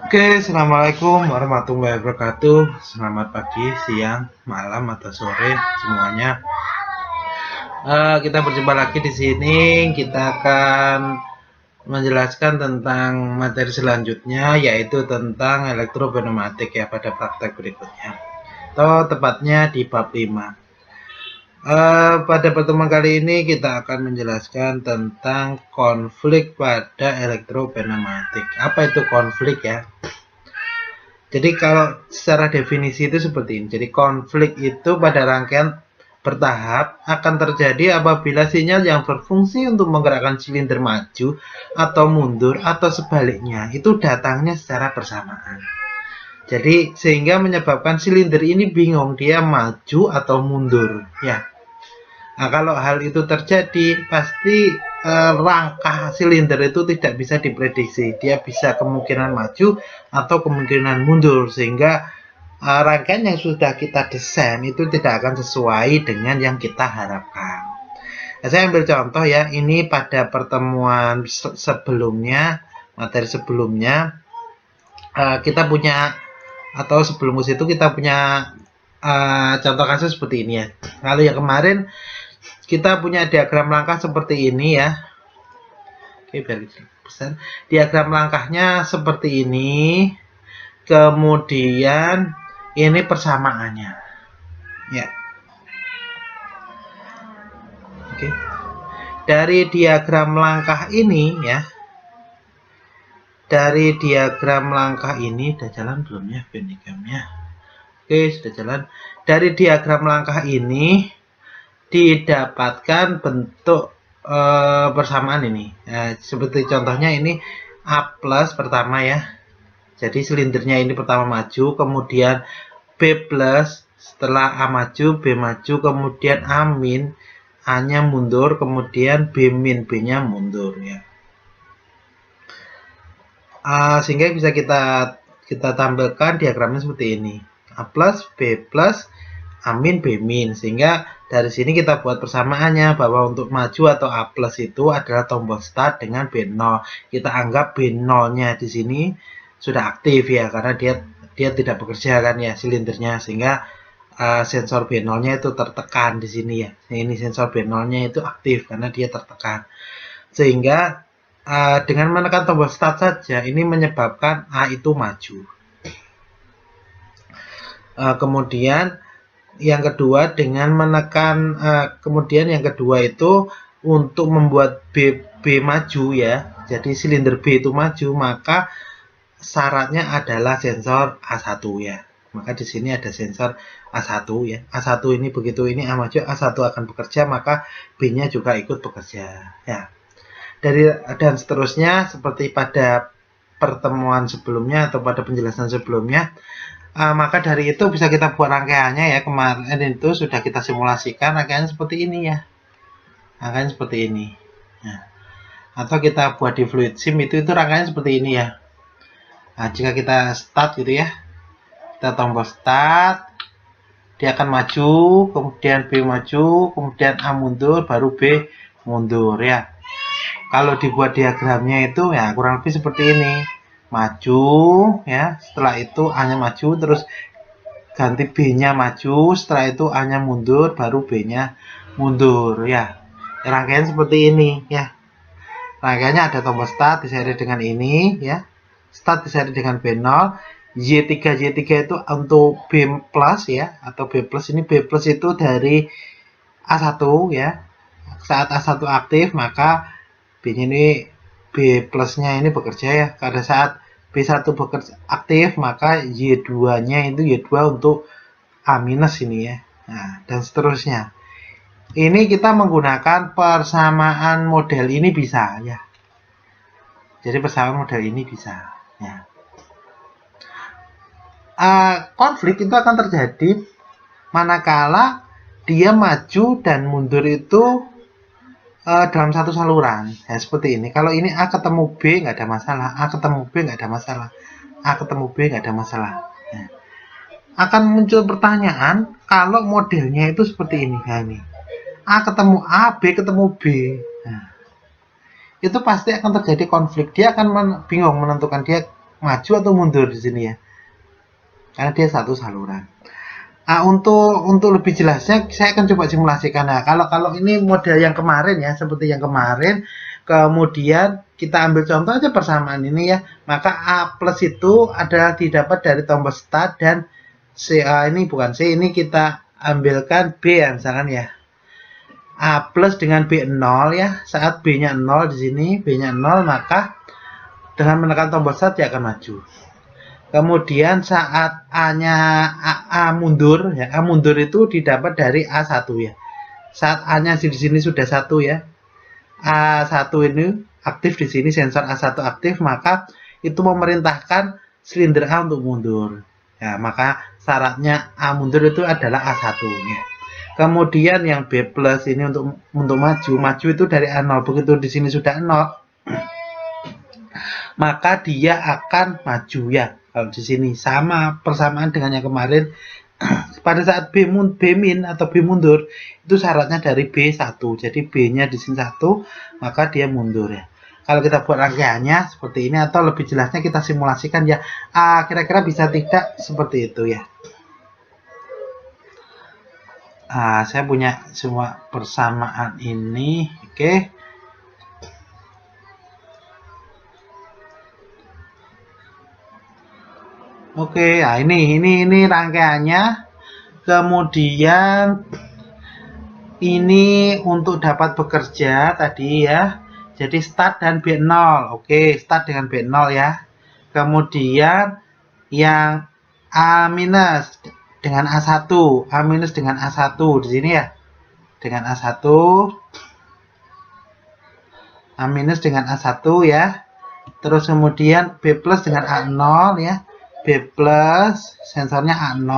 Oke, assalamualaikum warahmatullahi wabarakatuh. Selamat pagi, siang, malam, atau sore semuanya. Kita berjumpa lagi di sini. Kita akan menjelaskan tentang materi selanjutnya, yaitu tentang elektropneumatik ya pada praktek berikutnya. Atau tepatnya di bab 5. Pada pertemuan kali ini kita akan menjelaskan tentang konflik pada elektropneumatik. Apa itu konflik ya? Jadi kalau secara definisi itu seperti ini. Jadi konflik itu pada rangkaian bertahap akan terjadi apabila sinyal yang berfungsi untuk menggerakkan silinder maju atau mundur atau sebaliknya itu datangnya secara bersamaan. Jadi sehingga menyebabkan silinder ini bingung dia maju atau mundur ya. Nah, kalau hal itu terjadi, pasti langkah silinder itu tidak bisa diprediksi. Dia bisa kemungkinan maju atau kemungkinan mundur, sehingga rangkaian yang sudah kita desain itu tidak akan sesuai dengan yang kita harapkan. Nah, saya ambil contoh ya, ini pada pertemuan sebelumnya, materi sebelumnya, kita punya, atau sebelum itu kita punya contoh kasus seperti ini ya. Lalu yang kemarin kita punya diagram langkah seperti ini ya. Oke, biar besar. Diagram langkahnya seperti ini. Kemudian ini persamaannya. Ya. Oke. Dari diagram langkah ini ya. Dari diagram langkah ini udah jalan belum ya Bendigamnya? Oke, sudah jalan. Dari diagram langkah ini didapatkan bentuk persamaan ini. Nah, seperti contohnya ini A plus pertama ya. Jadi silindernya ini pertama maju, kemudian B plus, setelah A maju, B maju, kemudian A min, A-nya mundur, kemudian B min, B-nya mundur ya. Sehingga bisa kita tampilkan diagramnya seperti ini. A plus, B plus, A min, B min. Sehingga dari sini kita buat persamaannya bahwa untuk maju atau A plus itu adalah tombol start dengan B0. Kita anggap B0-nya di sini sudah aktif ya, karena dia tidak bekerja kan ya silindernya, sehingga sensor B0-nya itu tertekan di sini ya. Ini sensor B0-nya itu aktif karena dia tertekan. Sehingga dengan menekan tombol start saja ini menyebabkan A itu maju. Kemudian yang kedua dengan menekan kemudian yang kedua itu untuk membuat B maju ya. Jadi silinder B itu maju, maka syaratnya adalah sensor A1 ya. Maka di sini ada sensor A1 ya. A1 ini begitu ini A maju, A1 akan bekerja, maka B-nya juga ikut bekerja ya. Dan seterusnya seperti pada pertemuan sebelumnya atau pada penjelasan sebelumnya. Maka dari itu bisa kita buat rangkaiannya ya. Kemarin itu sudah kita simulasikan rangkaian seperti ini ya. Rangkaian seperti ini. Nah, atau kita buat di fluid sim itu rangkaian seperti ini ya. Nah, jika kita start gitu ya. Kita tombol start. Dia akan maju, kemudian B maju, kemudian A mundur, baru B mundur ya. Kalau dibuat diagramnya itu ya kurang lebih seperti ini. Maju ya, setelah itu A-nya maju, terus ganti B-nya maju, setelah itu A-nya mundur, baru B-nya mundur ya. Rangkaian seperti ini ya. Rangkaiannya ada tombol start diseri dengan ini ya. Start diseri dengan B0, Y3 itu untuk B plus ya, atau B plus. Ini B plus itu dari A1 ya. Saat A1 aktif maka B-nya ini B plusnya ini bekerja ya. Pada saat B1 bekerja aktif maka Y2-nya itu Y2 untuk A minus ini ya. Nah, dan seterusnya. Ini kita menggunakan persamaan model ini bisa ya. Jadi persamaan model ini bisa ya. Konflik itu akan terjadi manakala dia maju dan mundur itu dalam satu saluran ya, seperti ini. Kalau ini A ketemu B nggak ada masalah, A ketemu B nggak ada masalah, A ketemu B nggak ada masalah ya. Akan muncul pertanyaan kalau modelnya itu seperti ini. Nah, ini A ketemu A, B ketemu B. Nah, itu pasti akan terjadi konflik. Dia akan bingung menentukan dia maju atau mundur di sini ya, karena dia satu saluran. Untuk lebih jelasnya saya akan coba simulasikan ya. Kalau ini model yang kemarin ya, seperti yang kemarin, kemudian kita ambil contoh aja persamaan ini ya, maka A plus itu adalah didapat dari tombol start, dan C, ini bukan C, ini kita ambilkan B ya, misalkan ya. A plus dengan B 0 ya, saat B nya 0 di sini, B nya 0, maka dengan menekan tombol start dia akan maju. Kemudian saat A-nya A mundur ya, A mundur itu didapat dari A1 ya. Saat A-nya di sini sudah 1 ya. A1 ini aktif di sini, sensor A1 aktif, maka itu memerintahkan silinder A untuk mundur. Ya, maka syaratnya A mundur itu adalah A1 ya. Kemudian yang B plus ini untuk maju itu dari A0. Begitu di sini sudah 0, maka dia akan maju ya. Kalau di sini sama persamaan dengan yang kemarin, pada saat B min atau B mundur itu syaratnya dari B1. Jadi B-nya di sini 1, maka dia mundur ya. Kalau kita buat rangkaiannya seperti ini, atau lebih jelasnya kita simulasikan ya, kira-kira bisa tidak seperti itu ya. Saya punya semua persamaan ini, oke. Oke, nah ini rangkaiannya. Kemudian ini untuk dapat bekerja tadi ya. Jadi start dan B0. Oke, start dengan B0 ya. Kemudian yang A minus dengan A1, A minus dengan A1 di sini ya. Dengan A1, A minus dengan A1 ya. Terus kemudian B plus dengan A0 ya. B plus sensornya A0,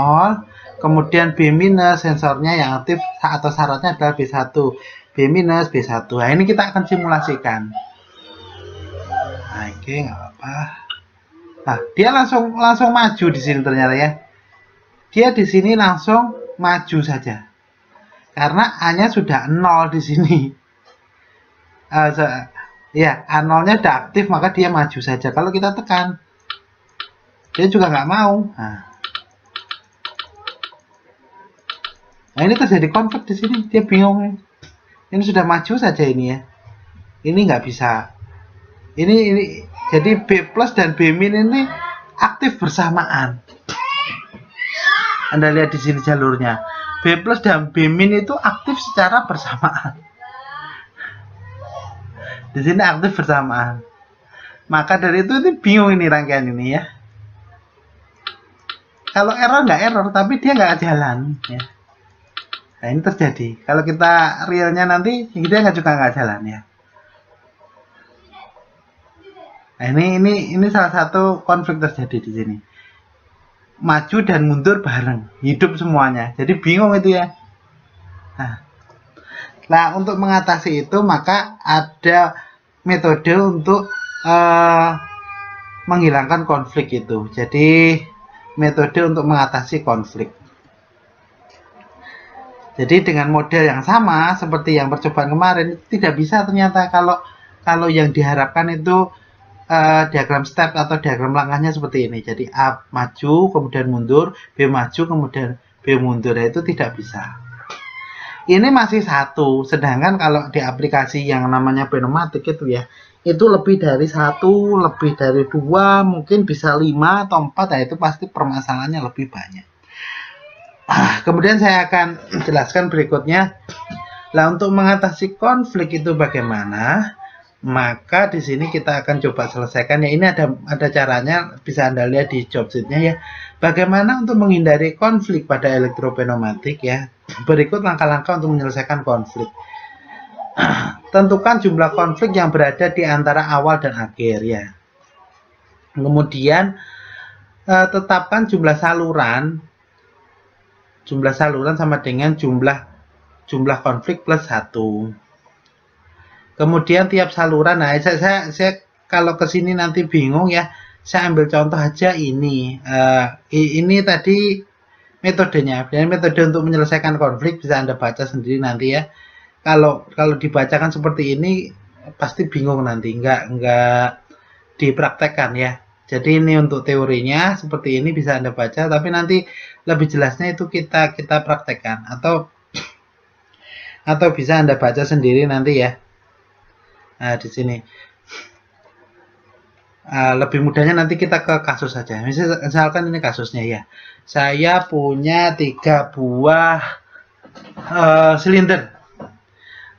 kemudian B minus sensornya yang aktif atau syaratnya adalah B1, B minus B1. Nah, ini kita akan simulasikan. Nah, oke, nggak apa-apa. Nah, dia langsung maju di sini ternyata ya. Dia di sini langsung maju saja, karena A-nya sudah 0 di sini. Ya, A0-nya sudah aktif, maka dia maju saja. Kalau kita tekan, dia juga nggak mau. Nah, ini terjadi konflik di sini. Dia bingung. Ini sudah maju saja ini ya. Ini nggak bisa. Ini jadi B plus dan B min ini aktif bersamaan. Anda lihat di sini jalurnya. B plus dan B min itu aktif secara bersamaan. Di sini aktif bersamaan. Maka dari itu bingung ini rangkaian ini ya. Kalau error nggak error, tapi dia nggak jalan ya. Nah, ini terjadi. Kalau kita realnya nanti dia nggak jalan ya. Nah, ini salah satu konflik terjadi di sini. Maju dan mundur bareng, hidup semuanya. Jadi bingung itu ya. Nah, untuk mengatasi itu maka ada metode untuk menghilangkan konflik itu. Jadi metode untuk mengatasi konflik. Jadi dengan model yang sama seperti yang percobaan kemarin, tidak bisa ternyata kalau yang diharapkan itu diagram step atau diagram langkahnya seperti ini. Jadi A maju, kemudian mundur, B maju, kemudian B mundur. Itu tidak bisa. Ini masih satu, sedangkan kalau di aplikasi yang namanya pneumatik itu ya, itu lebih dari 1, lebih dari 2, mungkin bisa 5 atau 4, nah itu pasti permasalahannya lebih banyak. Kemudian saya akan jelaskan berikutnya. Nah, untuk mengatasi konflik itu bagaimana? Maka di sini kita akan coba selesaikan ya. Ini ada caranya, bisa Anda lihat di job sheet-nya ya. Bagaimana untuk menghindari konflik pada elektropneumatik ya. Berikut langkah-langkah untuk menyelesaikan konflik. Tentukan jumlah konflik yang berada di antara awal dan akhir ya. Kemudian tetapkan jumlah saluran sama dengan jumlah konflik plus 1. Kemudian tiap saluran, nah saya kalau ke sini nanti bingung ya, saya ambil contoh aja ini. Ini tadi metodenya. Dan metode untuk menyelesaikan konflik bisa Anda baca sendiri nanti ya. Kalau dibacakan seperti ini pasti bingung nanti, nggak dipraktekkan ya. Jadi ini untuk teorinya seperti ini bisa Anda baca, tapi nanti lebih jelasnya itu kita praktekkan atau bisa Anda baca sendiri nanti ya. Nah, di sini. Lebih mudahnya nanti kita ke kasus saja. Misalkan ini kasusnya ya. Saya punya 3 buah silinder.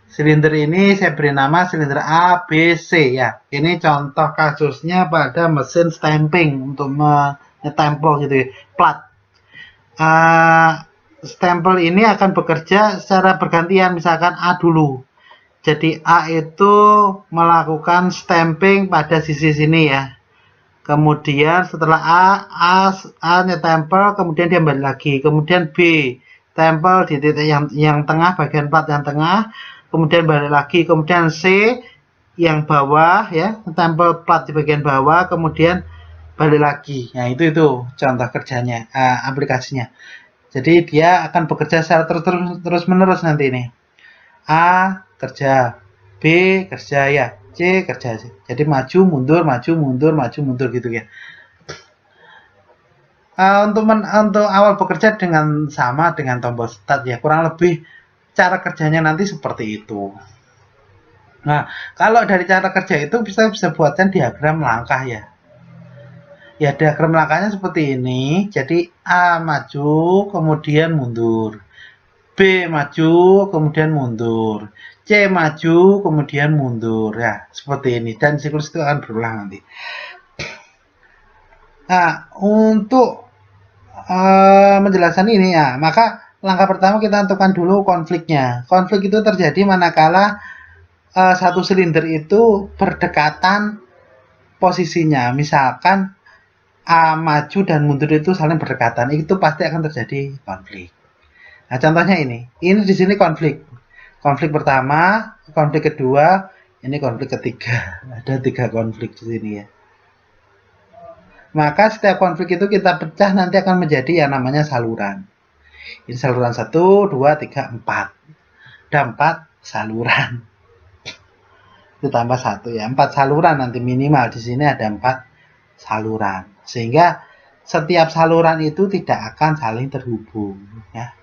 Silinder ini saya beri nama silinder A, B, C ya. Ini contoh kasusnya pada mesin stamping untuk menetempel gitu ya, plat. Stempel ini akan bekerja secara bergantian, misalkan A dulu. Jadi A itu melakukan stamping pada sisi sini ya. Kemudian setelah A nyetempel, kemudian dia balik lagi. Kemudian B tempel di titik yang tengah, bagian plat yang tengah, kemudian balik lagi. Kemudian C yang bawah ya, tempel plat di bagian bawah, kemudian balik lagi. Nah, itu contoh kerjanya, aplikasinya. Jadi dia akan bekerja secara terus menerus nanti ini. A kerja, B kerja ya, C kerja. Jadi maju mundur maju mundur maju mundur gitu ya. Untuk awal bekerja sama dengan tombol start ya, kurang lebih cara kerjanya nanti seperti itu. Nah, kalau dari cara kerja itu bisa buatkan diagram langkah ya. Ya, diagram langkahnya seperti ini. Jadi A maju kemudian mundur, B maju kemudian mundur, C maju kemudian mundur ya, seperti ini, dan siklus itu akan berulang nanti. Nah, untuk menjelaskan ini ya, maka langkah pertama kita tentukan dulu konfliknya. Konflik itu terjadi manakala satu silinder itu berdekatan posisinya, misalkan A maju dan mundur itu saling berdekatan, itu pasti akan terjadi konflik. Nah, contohnya ini di sini konflik pertama, konflik kedua, ini konflik ketiga. Ada 3 konflik di sini ya. Maka setiap konflik itu kita pecah nanti akan menjadi yang namanya saluran. Ini saluran 1, 2, 3, 4. Ada 4 saluran. Itu tambah 1 ya, 4 saluran nanti minimal di sini ada 4 saluran. Sehingga setiap saluran itu tidak akan saling terhubung ya.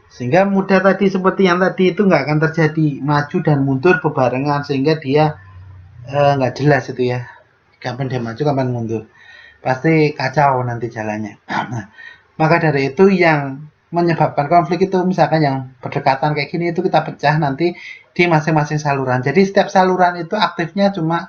Sehingga mudah tadi seperti yang tadi itu nggak akan terjadi maju dan mundur bebarengan, sehingga dia nggak jelas itu ya. Kapan dia maju, kapan mundur. Pasti kacau nanti jalannya. Nah, maka dari itu yang menyebabkan konflik itu misalkan yang berdekatan kayak gini itu kita pecah nanti di masing-masing saluran. Jadi setiap saluran itu aktifnya cuma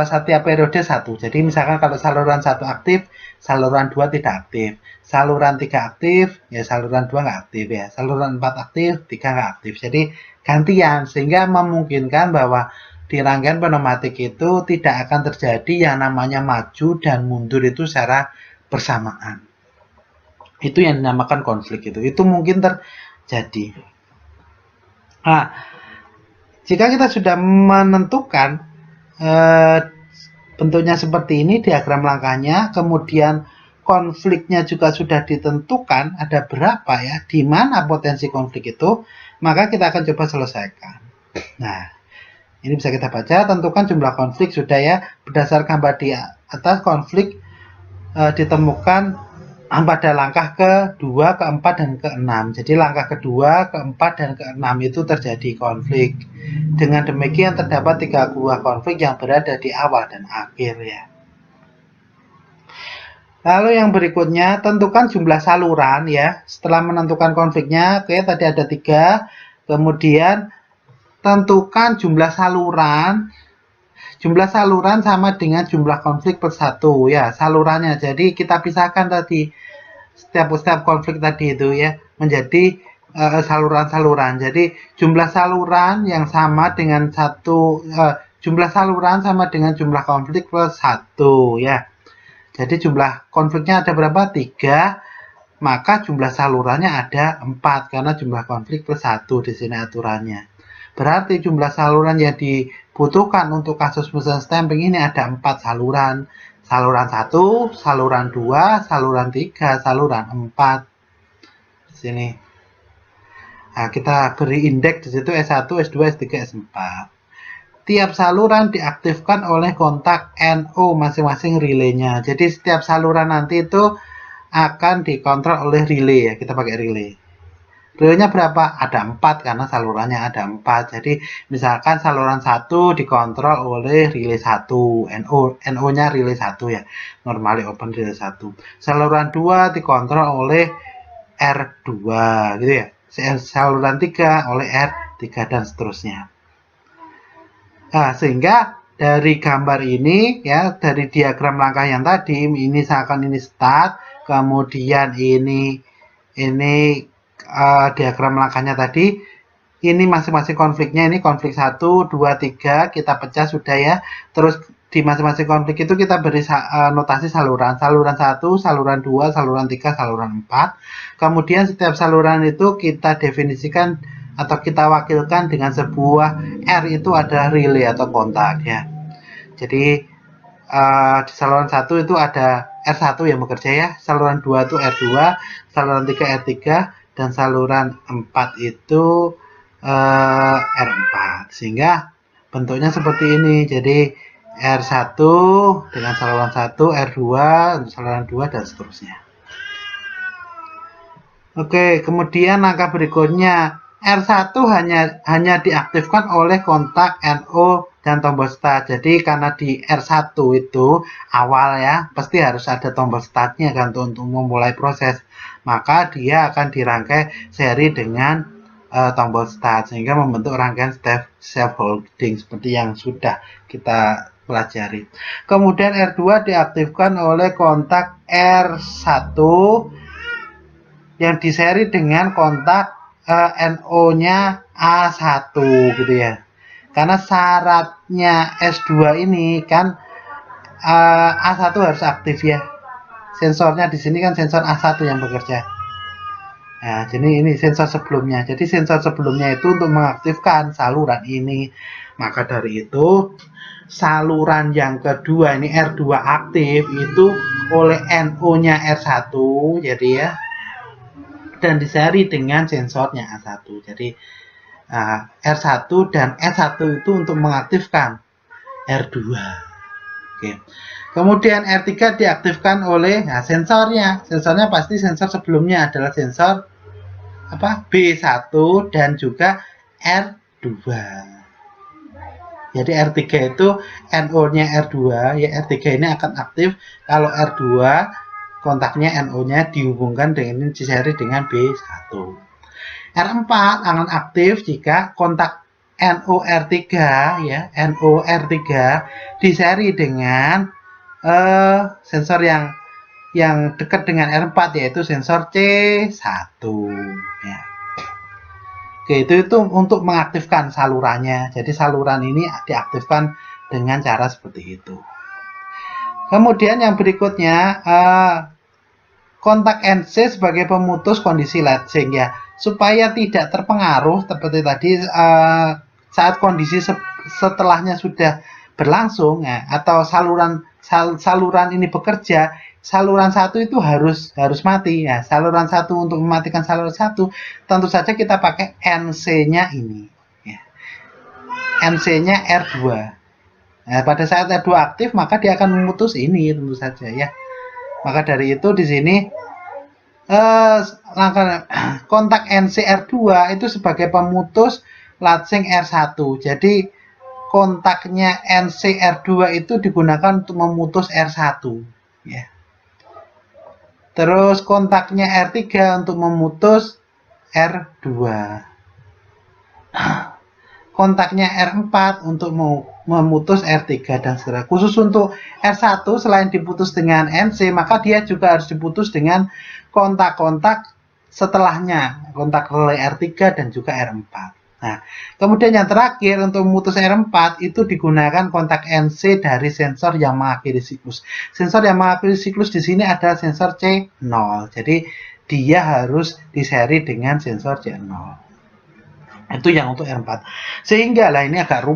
setiap periode 1. Jadi misalkan kalau saluran 1 aktif, saluran 2 tidak aktif. Saluran 3 aktif, ya saluran 2 nggak aktif ya. Saluran 4 aktif, 3 nggak aktif. Jadi gantian, sehingga memungkinkan bahwa di rangkaian pneumatik itu tidak akan terjadi yang namanya maju dan mundur itu secara bersamaan. Itu yang dinamakan konflik itu. Itu mungkin terjadi. Nah, jika kita sudah menentukan bentuknya seperti ini, diagram langkahnya, kemudian konfliknya juga sudah ditentukan ada berapa ya, di mana potensi konflik itu, maka kita akan coba selesaikan. Nah, ini bisa kita baca, tentukan jumlah konflik sudah ya, berdasarkan gambar di atas konflik ditemukan pada langkah ke-2, ke-4, dan ke-6. Jadi langkah ke-2, ke-4, dan ke-6 itu terjadi konflik. Dengan demikian terdapat 3 buah konflik yang berada di awal dan akhir ya. Lalu yang berikutnya, tentukan jumlah saluran ya. Setelah menentukan konfliknya, oke, tadi ada 3. Kemudian tentukan jumlah saluran. Jumlah saluran sama dengan jumlah konflik per 1 ya, salurannya. Jadi kita pisahkan tadi setiap konflik tadi itu ya menjadi saluran-saluran. Jadi jumlah saluran yang sama dengan jumlah saluran sama dengan jumlah konflik plus 1 ya. Jadi jumlah konfliknya ada berapa? 3. Maka jumlah salurannya ada 4 karena jumlah konflik plus 1 di sini aturannya. Berarti jumlah saluran yang dibutuhkan untuk kasus mesin stamping ini ada 4 saluran. Saluran 1, saluran 2, saluran 3, saluran 4. Di sini. Nah, kita beri indeks di situ S1, S2, S3, S4. tiap saluran diaktifkan oleh kontak NO masing-masing relaynya. Jadi setiap saluran nanti itu akan dikontrol oleh relay ya, kita pakai relay. Relaynya berapa? Ada 4 karena salurannya ada 4. Jadi misalkan saluran 1 dikontrol oleh relay 1, NO-nya relay 1 ya. Normally open relay 1. Saluran 2 dikontrol oleh R2 gitu ya. Saluran 3 oleh R3 dan seterusnya. Nah, sehingga dari gambar ini ya, dari diagram langkah yang tadi, ini seakan ini start, kemudian ini diagram langkahnya tadi, ini masing-masing konfliknya, ini konflik 1, 2, 3, kita pecah sudah ya. Terus di masing-masing konflik itu kita beri notasi saluran. Saluran 1, saluran 2, saluran 3, saluran 4. Kemudian setiap saluran itu kita definisikan atau kita wakilkan dengan sebuah R, itu adalah relay atau kontak ya. Jadi di saluran 1 itu ada R1 yang bekerja ya, saluran 2 itu R2, saluran 3 R3, dan saluran 4 itu R4, sehingga bentuknya seperti ini. Jadi R1 dengan saluran 1, R2 saluran 2, dan seterusnya. Oke, kemudian langkah berikutnya, R1 hanya diaktifkan oleh kontak NO dan tombol start. Jadi karena di R1 itu awal ya, pasti harus ada tombol startnya kan untuk memulai proses. Maka dia akan dirangkai seri dengan tombol start sehingga membentuk rangkaian step self holding seperti yang sudah kita pelajari. Kemudian R2 diaktifkan oleh kontak R1 yang diseri dengan kontak NO-nya A1 gitu ya. Karena syaratnya S2 ini kan A1 harus aktif ya. Sensornya di sini kan sensor A1 yang bekerja. Nah, jadi ini sensor sebelumnya. Jadi sensor sebelumnya itu untuk mengaktifkan saluran ini. Maka dari itu saluran yang kedua ini R2 aktif itu oleh NO-nya R1 jadi ya. Dan diseri dengan sensornya A1. Jadi R1 dan S1 itu untuk mengaktifkan R2. Oke. Kemudian R3 diaktifkan oleh sensornya. Sensornya pasti sensor sebelumnya adalah sensor B1 dan juga R2. Jadi R3 itu NO-nya R2 ya, R3 ini akan aktif kalau R2 kontaknya NO-nya dihubungkan dengan diseri dengan B1. R4 akan aktif jika kontak NO-R3 ya, NO-R3 diseri dengan sensor yang dekat dengan R4 yaitu sensor C1 ya. Oke, itu untuk mengaktifkan salurannya. Jadi saluran ini diaktifkan dengan cara seperti itu. Kemudian yang berikutnya kontak NC sebagai pemutus kondisi latching ya, supaya tidak terpengaruh seperti tadi saat kondisi setelahnya sudah berlangsung ya, atau saluran ini bekerja, saluran 1 itu harus mati ya. Saluran 1 untuk mematikan saluran 1 tentu saja kita pakai NC-nya ini ya. NC-nya R2. Nah, pada saat R2 aktif maka dia akan memutus ini tentu saja ya. Maka dari itu di sini kontak NC-R2 itu sebagai pemutus latching R1. Jadi kontaknya NC-R2 itu digunakan untuk memutus R1 ya. Terus kontaknya R3 untuk memutus R2. Kontaknya R4 untuk memutus R3 dan seterusnya. Khusus untuk R1 selain diputus dengan NC, maka dia juga harus diputus dengan kontak-kontak setelahnya, kontak relay R3 dan juga R4. Nah, kemudian yang terakhir untuk memutus R4 itu digunakan kontak NC dari sensor yang mengakhiri siklus. Sensor yang mengakhiri siklus di sini adalah sensor C0. Jadi dia harus diseri dengan sensor C0. Itu yang untuk R4. Sehingga lah ini agak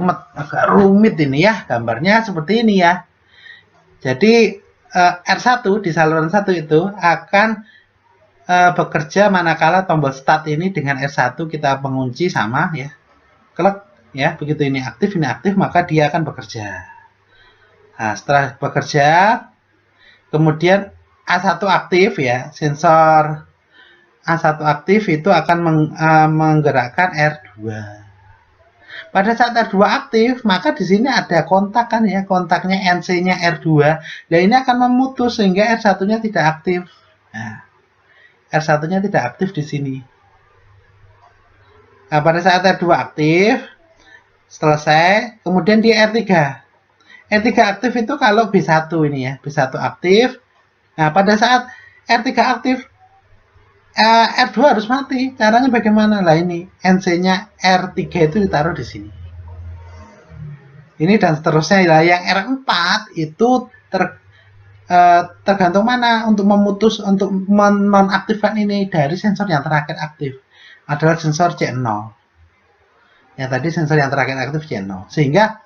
rumit ini ya, gambarnya seperti ini ya. Jadi R1 di saluran 1 itu akan bekerja manakala tombol start ini dengan R1 kita mengunci sama ya, klik, ya. Begitu ini aktif, maka dia akan bekerja. Nah, setelah bekerja, kemudian A1 aktif ya, sensor A1 aktif itu akan menggerakkan R2. Pada saat R2 aktif, maka di sini ada kontak kan ya, kontaknya NC-nya R2. Nah, ini akan memutus sehingga R1-nya tidak aktif. Nah, R1-nya tidak aktif di sini. Nah, pada saat R2 aktif, selesai, kemudian di R3. R3 aktif itu kalau B1 ini ya, B1 aktif. Nah, pada saat R3 aktif, R2 harus mati. Caranya bagaimana? Lah ini, NC-nya R3 itu ditaruh di sini. Ini dan seterusnya. Lah yang R4 itu tergantung mana untuk memutus, untuk menonaktifkan ini dari sensor yang terakhir aktif. Adalah sensor C0. Ya, tadi sensor yang terakhir aktif C0. Sehingga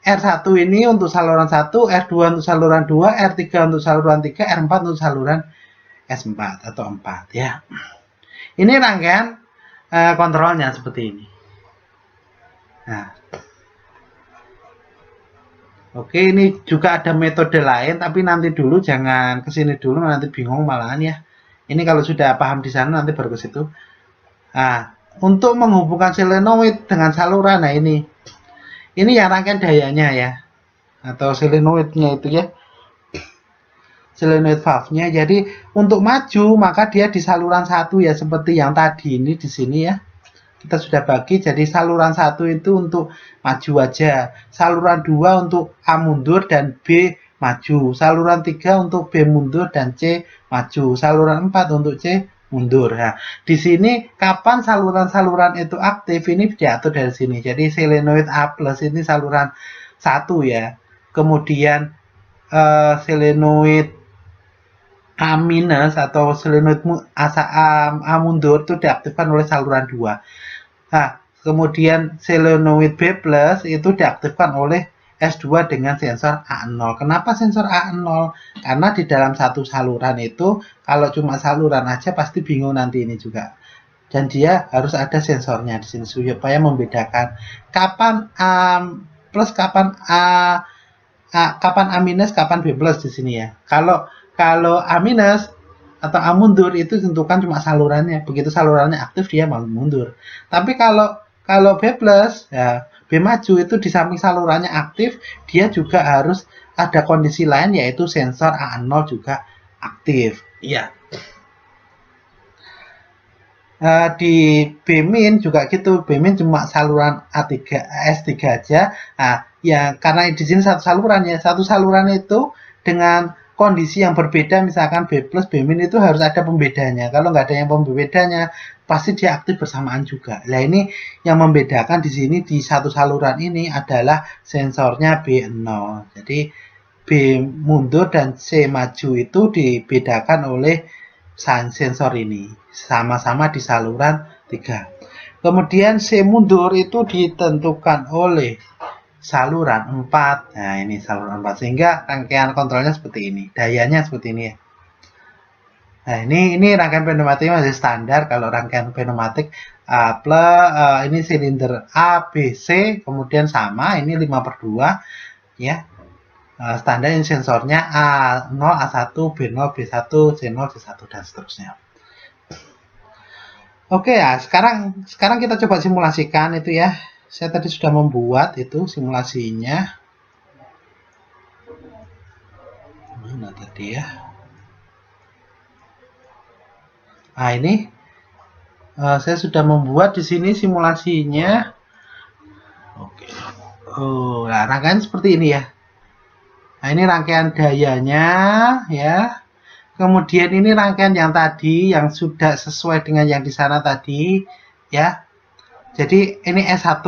R1 ini untuk saluran 1, R2 untuk saluran 2, R3 untuk saluran 3, R4 untuk saluran S4 atau 4 ya. Ini rangkaian kontrolnya seperti ini. Nah, oke, ini juga ada metode lain, tapi nanti dulu, jangan kesini dulu, nanti bingung malahan ya. Ini kalau sudah paham di sana nanti baru ke situ. Nah, untuk menghubungkan solenoid dengan saluran, nah ini yang rangkaian dayanya ya, atau solenoidnya itu ya, solenoid valve-nya. Jadi untuk maju maka dia di saluran 1 ya, seperti yang tadi ini di sini ya. Kita sudah bagi, jadi saluran 1 itu untuk maju aja, saluran 2 untuk A mundur dan B maju, saluran 3 untuk B mundur dan C maju, saluran 4 untuk C mundur. Nah, di sini kapan saluran-saluran itu aktif ini diatur dari sini. Jadi solenoid A+ ini saluran 1 ya. Kemudian solenoid A- atau solenoid A mundur itu diaktifkan oleh saluran 2. Nah, kemudian solenoid B+ itu diaktifkan oleh S2 dengan sensor A0. Kenapa sensor A0? Karena di dalam satu saluran itu, kalau cuma saluran aja pasti bingung nanti ini juga. Dan dia harus ada sensornya di sini supaya membedakan kapan A+, kapan kapan A-, kapan B+ di sini ya. Kalau A- atau A mundur itu tentukan cuma salurannya. Begitu salurannya aktif dia mau mundur. Tapi kalau B+, ya, B maju itu di samping salurannya aktif, dia juga harus ada kondisi lain yaitu sensor A0 juga aktif. Iya. Di B- juga gitu. B- cuma saluran A3, S3 aja. Nah, ya karena di sini satu saluran ya. Satu saluran itu dengan kondisi yang berbeda, misalkan B+, B- itu harus ada pembedanya. Kalau nggak ada yang pembedanya, pasti dia aktif bersamaan juga. Nah, ini yang membedakan di sini di satu saluran ini adalah sensornya B0. Jadi B mundur dan C maju itu dibedakan oleh sensor ini. Sama-sama di saluran 3. Kemudian C mundur itu ditentukan oleh saluran 4. Nah, ini saluran 4. Sehingga rangkaian kontrolnya seperti ini. Dayanya seperti ini ya. Nah, ini rangkaian pneumatik masih standar. Kalau rangkaian pneumatik ini silinder A, B, C, kemudian sama, ini 5/2 ya. Standar ini sensornya A0, A1, B0, B1, C0, C1 dan seterusnya. Oke ya, sekarang kita coba simulasikan itu ya. Saya tadi sudah membuat itu simulasinya. Mana tadi ya? Nah, ini saya sudah membuat di sini simulasinya. Oke. Oh, nah, rangkaian seperti ini ya. Nah, ini rangkaian dayanya ya. Kemudian ini rangkaian yang tadi yang sudah sesuai dengan yang di sana tadi ya. Jadi ini S1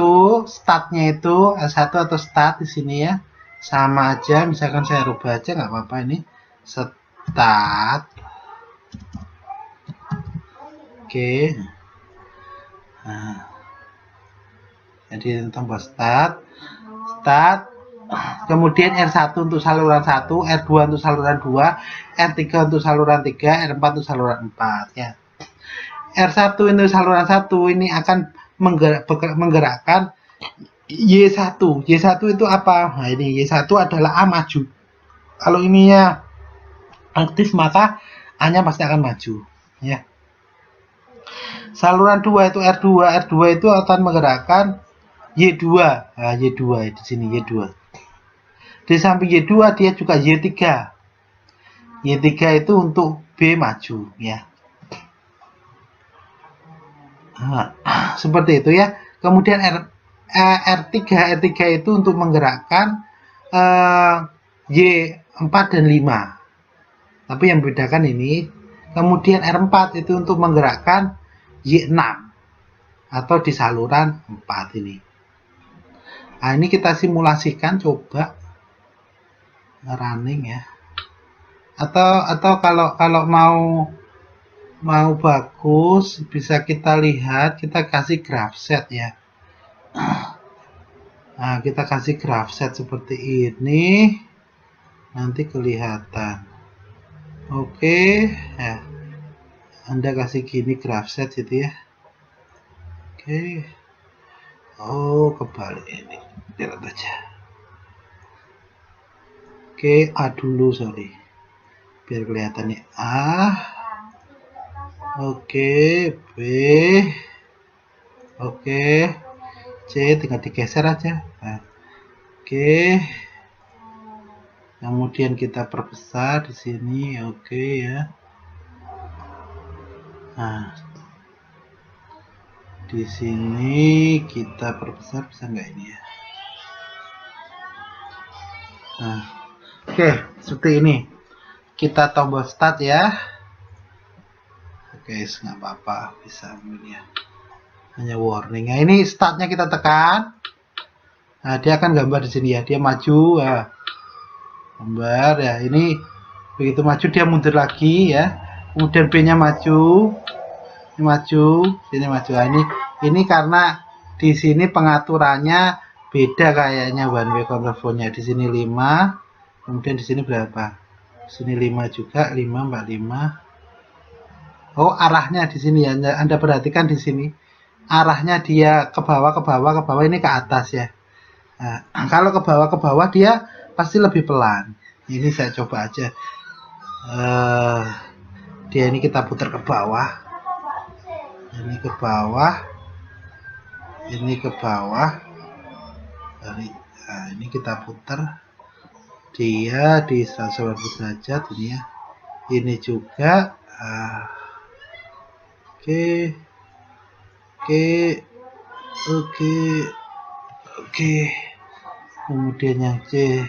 startnya itu S1 atau start di sini ya. Sama aja, misalkan saya rubah aja nggak apa-apa ini. Start. Oke. Nah, jadi tombol start, kemudian R1 untuk saluran 1, R2 untuk saluran 2, R3 untuk saluran 3, R4 untuk saluran 4 ya. R1 untuk saluran 1 ini akan menggerakkan Y1 itu apa? Nah, ini Y1 adalah A maju. Kalau ininya aktif maka A-nya pasti akan maju, ya. Saluran 2 itu R2 itu akan menggerakkan Y2. Nah, Y2 di sini Y2. Di samping Y2 dia juga Y3. Y3 itu untuk B maju, ya. Nah, seperti itu ya. Kemudian R3 itu untuk menggerakkan Y4 dan 5. Tapi yang membedakan ini. Kemudian R4 itu untuk menggerakkan Y6 atau di saluran 4 ini. Nah, ini kita simulasikan, coba running ya. Atau kalau mau bagus bisa kita lihat, kita kasih graph set ya. Nah, kita kasih graph set seperti ini, nanti kelihatan. Oke, ya. Anda kasih gini graph set gitu ya. Oke. Oh, kebalik ini. Lihat aja. Oke, A dulu, sorry. Biar kelihatan nih. A. Oke, B. Oke. C tinggal digeser aja. Nah. Oke. Kemudian kita perbesar di sini, oke ya. Nah, di sini kita perbesar, bisa nggak ini ya? Nah, oke, seperti ini. Kita tombol start ya. Oke, nggak apa-apa, bisa ini ya. Hanya warning. Nah, ini startnya kita tekan. Nah, dia akan gambar di sini ya. Dia maju. Ya. Gambar ya. Ini begitu maju dia mundur lagi ya. Kemudian B-nya maju. Ini maju, sini maju. Nah, ini karena di sini pengaturannya beda kayaknya one way kontraflow-nya. Di sini 5. Kemudian di sini berapa? Di sini 5 juga, 5 45. Oh, arahnya di sini ya. Anda perhatikan di sini. Arahnya dia ke bawah, ke bawah, ke bawah, ini ke atas ya. Nah, kalau ke bawah dia pasti lebih pelan. Ini saya coba aja. Dia ini kita putar ke bawah. Ini ke bawah. Ini ke bawah. Nah, ini kita putar. Dia di 180 derajat ini ya. Ini juga. Oke. Kemudian yang C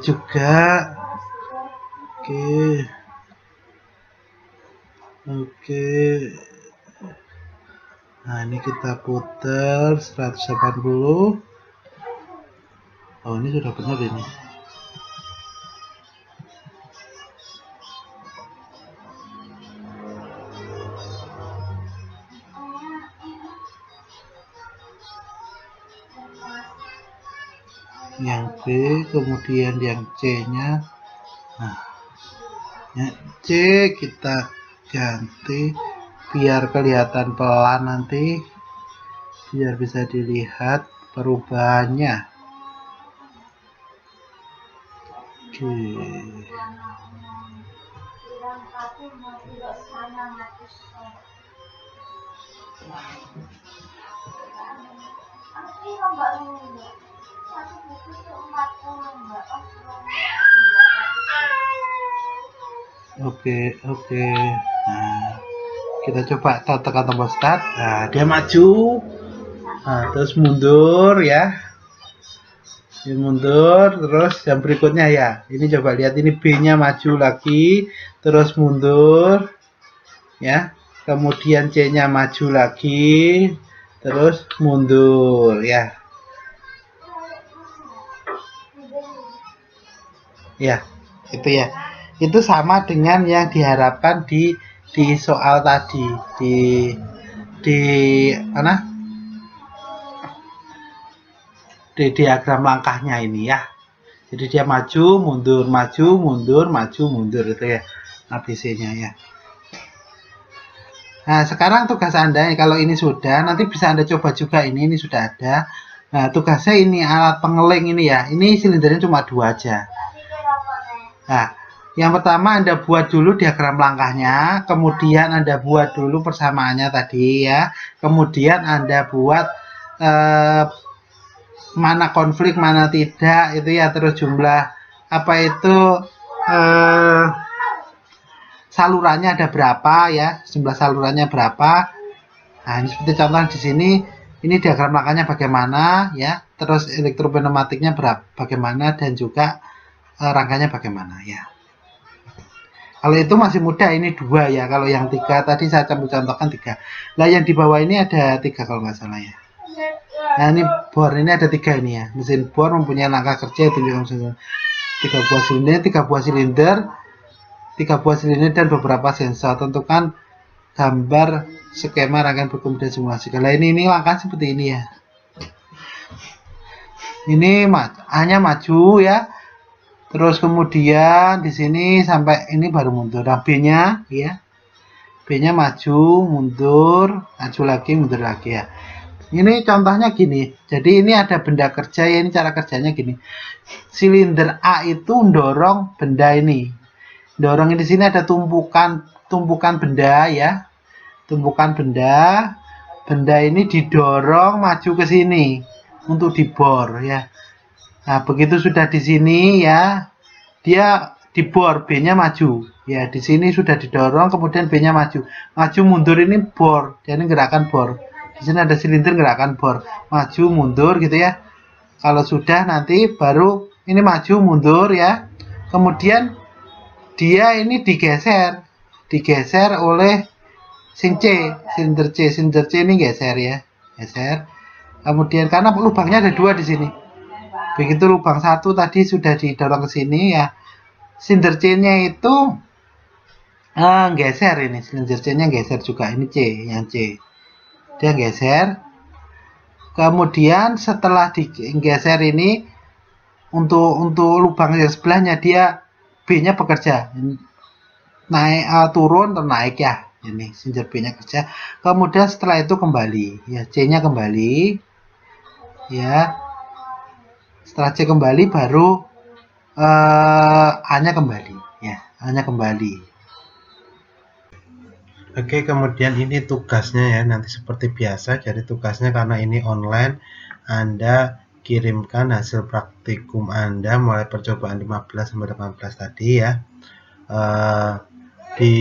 juga. Oke. Nah, ini kita putar 180. Oh, ini sudah benar ini. Yang B, kemudian yang C-nya. Nah, yang C kita ganti biar kelihatan pelan nanti, biar bisa dilihat perubahannya. Oke. Oke. Nah, kita coba tekan tombol start. Nah, dia maju. Nah, terus mundur ya. Ini mundur, terus yang berikutnya ya. Ini coba lihat, ini B-nya maju lagi, terus mundur. Ya. Kemudian C-nya maju lagi, terus mundur ya. Ya, itu ya. Itu sama dengan yang diharapkan di soal tadi, di mana? Di diagram langkahnya ini ya. Jadi dia maju, mundur, maju, mundur, maju, mundur itu ya ABC-nya ya. Nah, sekarang tugas Anda, kalau ini sudah, nanti bisa Anda coba juga ini sudah ada. Nah, tugasnya ini alat pengeling ini ya. Ini silindernya cuma 2 aja. Nah, yang pertama Anda buat dulu diagram langkahnya, kemudian Anda buat dulu persamaannya tadi ya. Kemudian Anda buat mana konflik, mana tidak itu ya, terus jumlah apa itu salurannya ada berapa ya, jumlah salurannya berapa. Nah, ini seperti contoh di sini, ini diagram langkahnya bagaimana ya, terus elektropneumatiknya bagaimana, dan juga rangkanya bagaimana ya. Kalau itu masih mudah, ini 2 ya. Kalau yang 3 tadi saya contohkan 3. Nah, yang di bawah ini ada 3 kalau nggak salah ya. Nah, ini bor ini ada 3 ini ya. Mesin bor mempunyai langkah kerja itu 3 buah silinder, 3 buah silinder, 3 buah silinder dan beberapa sensor. Tentukan gambar skema rangkaian berkumpul dan simulasi. Kalau ini langkah seperti ini ya. Ini hanya maju ya. Terus kemudian di sini sampai ini baru mundur. Nah, B-nya ya. B-nya maju, mundur, maju lagi, mundur lagi ya. Ini contohnya gini. Jadi ini ada benda kerja ya, ini cara kerjanya gini. Silinder A itu mendorong benda ini. Dorong di sini ada tumpukan benda ya. Tumpukan benda. Benda ini didorong maju ke sini untuk dibor ya. Nah, begitu sudah di sini ya, dia dibor, B-nya maju. Ya, di sini sudah didorong, kemudian B-nya maju. Maju mundur ini bor, jadi gerakan bor. Di sini ada silinder gerakan bor. Maju mundur gitu ya. Kalau sudah nanti baru ini maju mundur ya. Kemudian dia ini digeser oleh silinder C ini geser ya. Geser. Kemudian karena lubangnya ada 2 di sini. Begitu lubang 1 tadi sudah didorong ke sini ya, silinder C-nya itu geser, ini silinder C-nya geser juga, ini C, yang C dia geser. Kemudian setelah digeser ini untuk lubang yang sebelahnya, dia B-nya bekerja naik, turun atau naik ya, ini silinder B-nya kerja. Kemudian setelah itu kembali ya, C-nya kembali ya. Setelah C kembali baru A-nya kembali ya, A-nya kembali. Oke, kemudian ini tugasnya ya, nanti seperti biasa. Jadi tugasnya karena ini online, Anda kirimkan hasil praktikum Anda mulai percobaan 15 sampai 18 tadi ya, di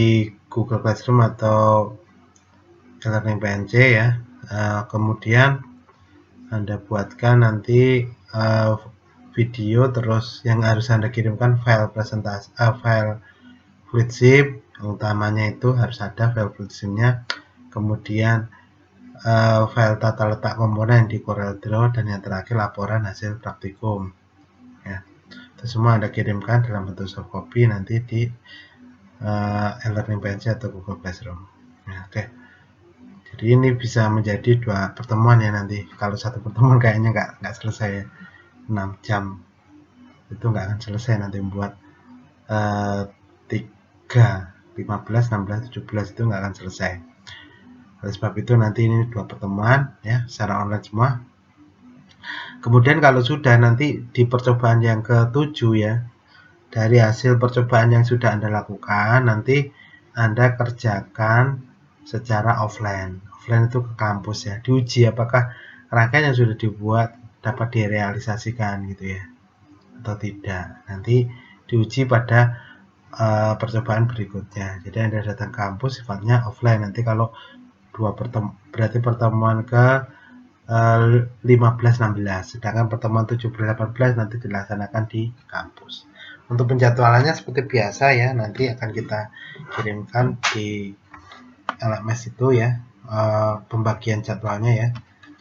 Google Classroom atau e-learning PNC ya. Kemudian Anda buatkan nanti video, terus yang harus Anda kirimkan file presentasi, file fluidsheet. Yang utamanya itu harus ada file fluidsheetnya, kemudian file tata letak komponen di CorelDRAW, dan yang terakhir laporan hasil praktikum ya. Itu semua Anda kirimkan dalam bentuk soft copy nanti di e-learning PNC atau Google Classroom ya. Oke, jadi ini bisa menjadi 2 pertemuan ya nanti. Kalau 1 pertemuan kayaknya nggak selesai ya. 6 jam itu nggak akan selesai nanti membuat 3, 15, 16, 17 itu nggak akan selesai. Oleh sebab itu nanti ini 2 pertemuan ya, secara online semua. Kemudian kalau sudah nanti di percobaan yang ke-7 ya, dari hasil percobaan yang sudah Anda lakukan, nanti Anda kerjakan secara offline. Offline itu ke kampus ya, diuji apakah rangkaian yang sudah dibuat dapat direalisasikan gitu ya atau tidak. Nanti diuji pada percobaan berikutnya. Jadi Anda datang ke kampus sifatnya offline. Nanti kalau berarti pertemuan ke 15-16, sedangkan pertemuan 17-18 nanti dilaksanakan di kampus. Untuk penjadwalannya seperti biasa ya, nanti akan kita kirimkan di LMS itu ya, pembagian jadwalnya ya.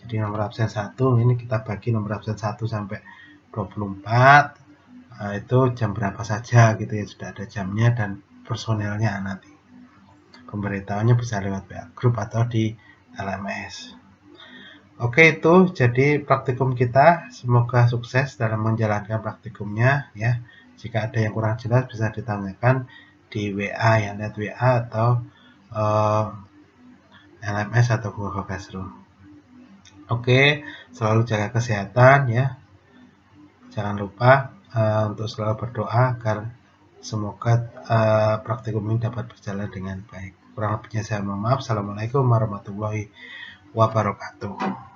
Jadi nomor absen 1 ini kita bagi nomor absen 1 sampai 24, itu jam berapa saja gitu ya, sudah ada jamnya dan personelnya nanti. Pemberitahuannya bisa lewat WA Group atau di LMS. Oke, itu jadi praktikum kita. Semoga sukses dalam menjalankan praktikumnya ya. Jika ada yang kurang jelas bisa ditanyakan di WA ya, lihat WA atau LMS atau Google Classroom. Oke, selalu jaga kesehatan ya. Jangan lupa untuk selalu berdoa agar semoga praktikum ini dapat berjalan dengan baik. Kurang lebihnya saya mohon maaf. Assalamualaikum warahmatullahi wabarakatuh.